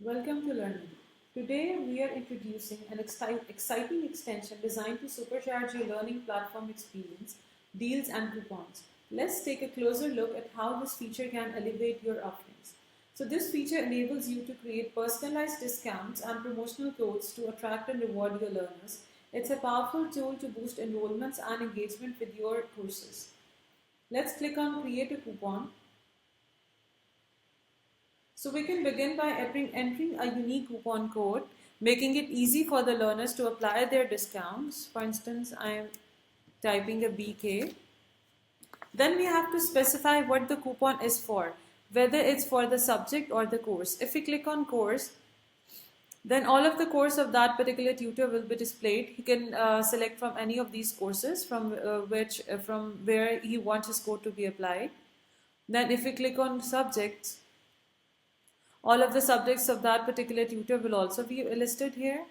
Welcome to Learning. Today we are introducing an exciting extension designed to supercharge your learning platform experience, deals and coupons. Let's take a closer look at how this feature can elevate your offerings. So this feature enables you to create personalized discounts and promotional codes to attract and reward your learners. It's a powerful tool to boost enrollments and engagement with your courses. Let's click on create a coupon. So we can begin by entering a unique coupon code, making it easy for the learners to apply their discounts. For instance, I am typing a BK. Then we have to specify what the coupon is for, whether it's for the subject or the course. If we click on course, then all of the course of that particular tutor will be displayed. He can select from any of these courses from where he wants his code to be applied. Then if we click on subjects, all of the subjects of that particular tutor will also be listed here.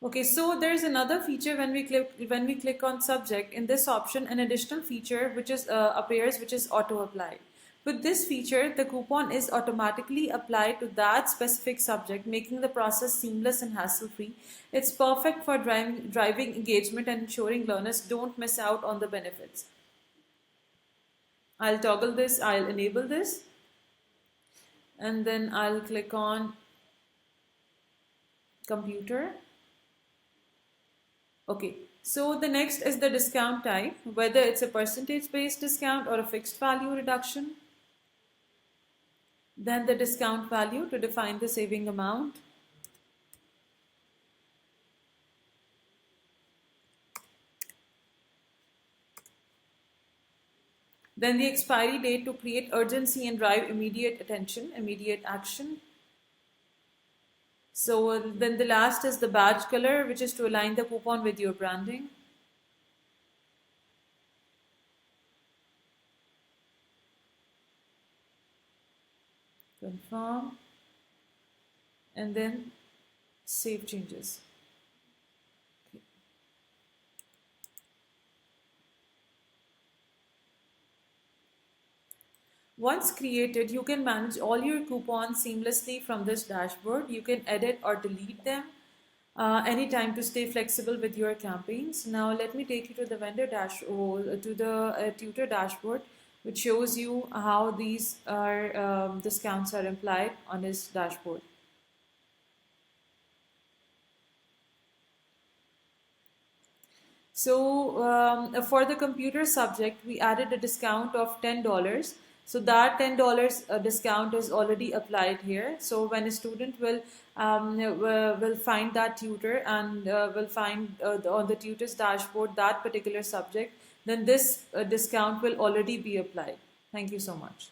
Okay, so there's another feature when we click on subject. In this option, an additional feature which is appears, which is auto apply. With this feature, the coupon is automatically applied to that specific subject, making the process seamless and hassle-free. It's perfect for driving engagement and ensuring learners don't miss out on the benefits. I'll enable this, and then I'll click on computer. Okay, so the next is the discount type, whether it's a percentage based discount or a fixed value reduction. Then the discount value to define the saving amount. Then the expiry date to create urgency and drive immediate attention, immediate action. So then the last is the badge color, which is to align the coupon with your branding. Confirm. And then save changes. Okay. Once created, you can manage all your coupons seamlessly from this dashboard. You can edit or delete them anytime to stay flexible with your campaigns. Now let me take you to the tutor dashboard, which shows you how these discounts are applied on his dashboard. So for the computer subject, we added a discount of $10. So that $10 discount is already applied here. So when a student will find that tutor and will find on the tutor's dashboard that particular subject, then this discount will already be applied. Thank you so much.